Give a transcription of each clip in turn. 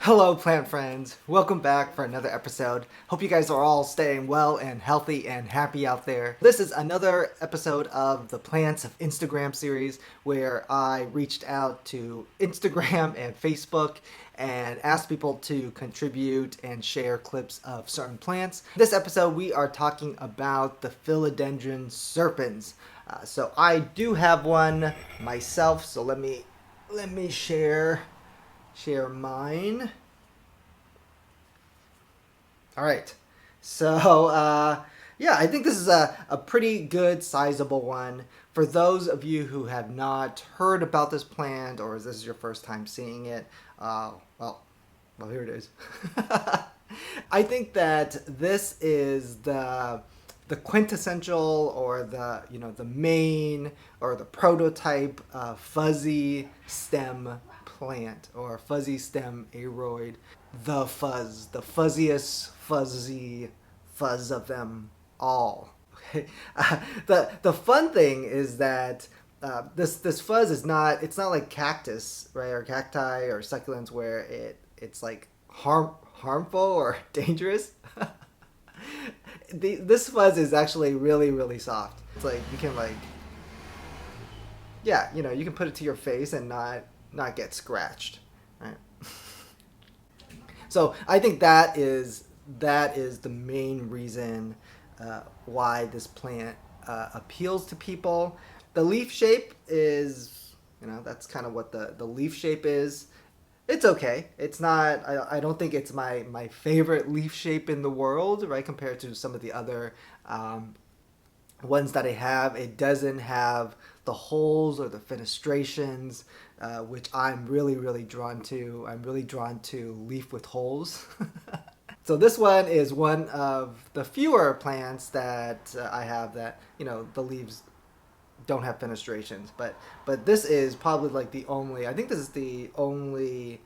Hello plant friends, welcome back for another episode. Hope you guys are all staying well and healthy and happy out there. This is another episode of the Plants of Instagram series where I reached out to Instagram and Facebook and asked people to contribute and share clips of certain plants. This episode we are talking about the Philodendron Serpens. So I do have one myself, so let me share mine. All right, so yeah, I think this is a pretty good sizable one. For those of you who have not heard about this plant, or is this your first time seeing it, well, here it is. I think that this is the quintessential, or the main, or the prototype fuzzy stem plant, or fuzzy stem aroid. The fuzziest fuzzy fuzz of them all. Okay, the fun thing is that this fuzz is not, it's not like cactus, right, or cacti or succulents where it's like harmful or dangerous. This fuzz is actually really soft. It's like you can you can put it to your face and not get scratched, right? So I think that is the main reason why this plant appeals to people. The leaf shape is, that's kind of what the leaf shape is. It's okay. It's not, I don't think it's my favorite leaf shape in the world, right, compared to some of the other ones that I have. It doesn't have the holes or the fenestrations, which I'm really drawn to. I'm really drawn to leaf with holes. So this one is one of the fewer plants that I have that, the leaves don't have fenestrations. But this is probably like the only, I think this is the only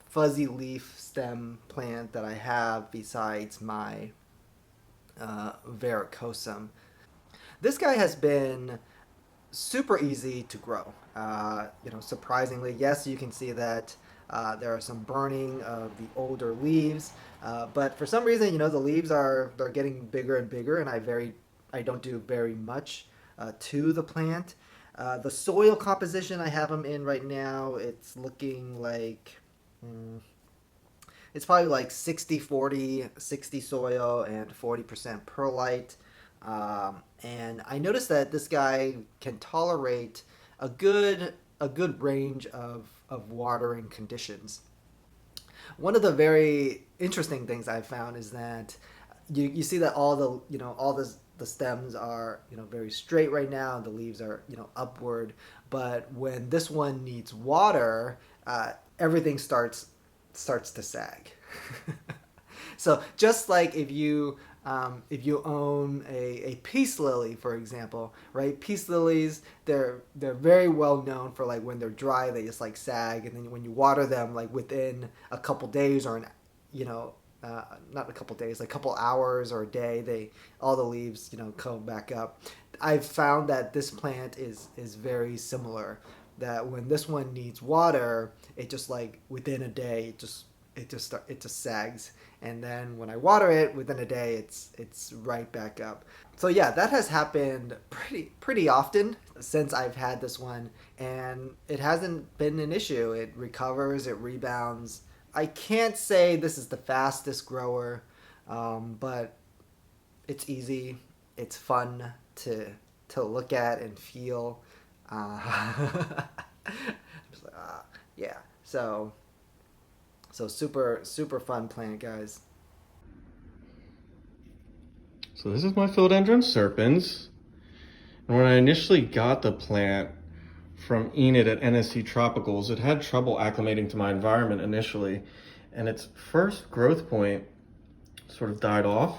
fuzzy leaf stem plant that I have besides my varicosum. This guy has been super easy to grow. Surprisingly, yes, you can see that there are some burning of the older leaves, but for some reason, the leaves they're getting bigger and bigger, and I don't do very much to the plant. The soil composition I have them in right now, it's looking like it's probably like 60-40, 60 soil and 40% perlite. And I noticed that this guy can tolerate a good range of watering conditions. One of the very interesting things I've found is that you see that all the stems are very straight right now, and the leaves are upward. But when this one needs water, everything starts to sag. So just like if you own a peace lily, for example, right? Peace lilies, they're very well known for, like, when they're dry, they just like sag, and then when you water them, like within a couple days, or not a couple days, like a couple hours or a day, all the leaves come back up. I've found that this plant is very similar. That when this one needs water, it just, like, within a day, it just sags, and then when I water it within a day, it's right back up. So yeah, that has happened pretty often since I've had this one, and it hasn't been an issue. It recovers, it rebounds. I can't say this is the fastest grower, but it's easy, it's fun to look at and feel. Yeah, so super fun plant, guys. So this is my Philodendron Serpens. And when I initially got the plant from Enid at NSC Tropicals, it had trouble acclimating to my environment initially. And its first growth point sort of died off.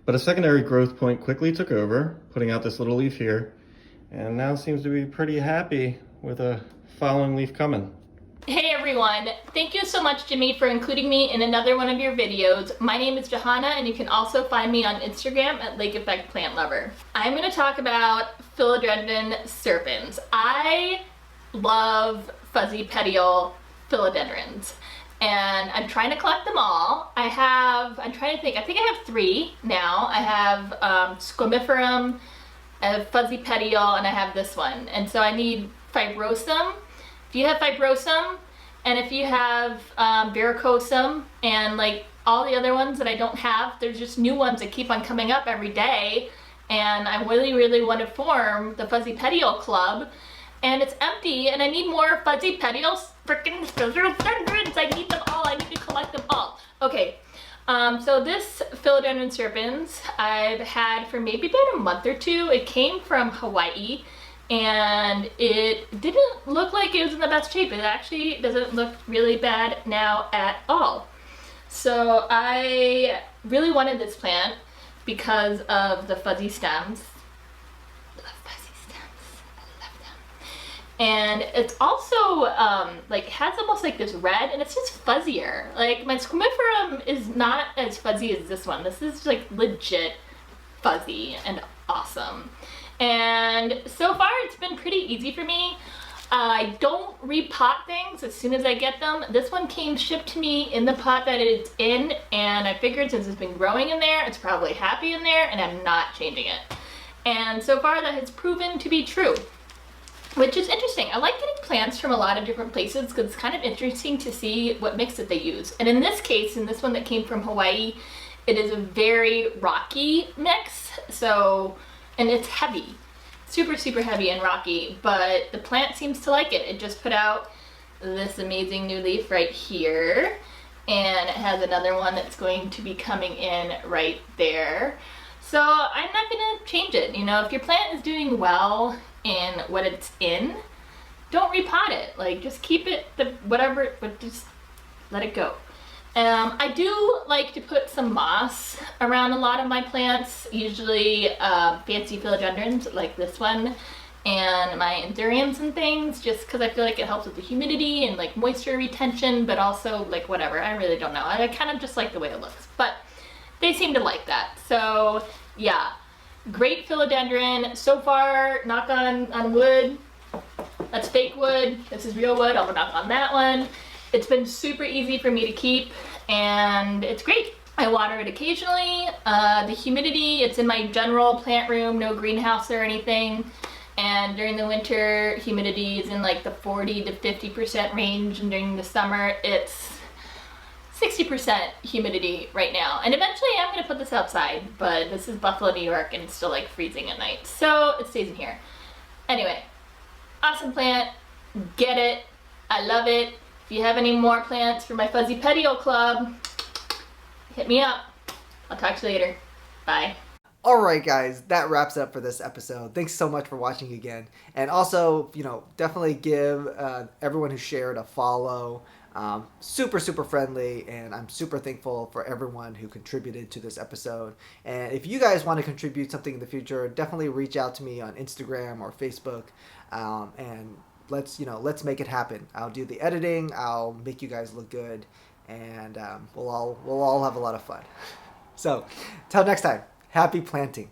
But a secondary growth point quickly took over, putting out this little leaf here. And now seems to be pretty happy with a following leaf coming. Hey everyone, thank you so much, Jimmy, for including me in another one of your videos. My name is Johanna, and you can also find me on Instagram at Lake Effect Plant Lover. I'm going to talk about Philodendron Serpens. I love fuzzy petiole philodendrons. and I'm trying to collect them all. I'm trying to think, I think I have 3 now. I have Squamiferum, I have Fuzzy Petiole, and I have this one. And so I need Fibrosum. If you have Fibrosum, and if you have Verrucosum, and like all the other ones that I don't have, there's just new ones that keep on coming up every day. And I really, really want to form the Fuzzy Petiole Club. And it's empty, and I need more Fuzzy Petioles, freaking philodendrons. I need them all. I need to collect them all. Okay, so this Philodendron Serpens I've had for maybe about a month or 2. It came from Hawaii, and it didn't look like it was in the best shape. It actually doesn't look really bad now at all. So I really wanted this plant because of the fuzzy stems. And it's also like has almost like this red, and it's just fuzzier. Like my Squamiferum is not as fuzzy as this one. This is like legit fuzzy and awesome. And so far it's been pretty easy for me. I don't repot things as soon as I get them. This one came shipped to me in the pot that it's in, and I figured since it's been growing in there, it's probably happy in there, and I'm not changing it. And so far that has proven to be true, which is interesting. I like getting plants from a lot of different places because it's kind of interesting to see what mix that they use. And in this case, in this one that came from Hawaii, it is a very rocky mix. So, and it's heavy, super, super heavy and rocky, but the plant seems to like it. It just put out this amazing new leaf right here, and it has another one that's going to be coming in right there. So I'm not gonna change it. You know, if your plant is doing well in what it's in, don't repot it. Like, just keep it whatever, but just let it go. I do like to put some moss around a lot of my plants, usually fancy philodendrons like this one, and my anthuriums and things, just because I feel like it helps with the humidity and like moisture retention, but also like whatever, I really don't know. I kind of just like the way it looks, but they seem to like that. So yeah, great philodendron so far. Knock on wood. That's fake wood. This is real wood. I'll knock on that one. It's been super easy for me to keep, and it's great. I water it occasionally. The humidity, it's in my general plant room, no greenhouse or anything. And during the winter, humidity is in like the 40 to 50% range, and during the summer, it's 60% humidity right now. And eventually I'm gonna put this outside, but this is Buffalo, New York, and it's still like freezing at night. So it stays in here. Anyway, awesome plant, get it, I love it. If you have any more plants for my Fuzzy Petiole Club, hit me up. I'll talk to you later. Bye. Alright guys, that wraps up for this episode. Thanks so much for watching again. And also, you know, definitely give everyone who shared a follow. Super, super friendly, and I'm super thankful for everyone who contributed to this episode. And if you guys want to contribute something in the future, definitely reach out to me on Instagram or Facebook, and let's make it happen. I'll do the editing, I'll make you guys look good, and we'll all have a lot of fun. So, till next time, happy planting.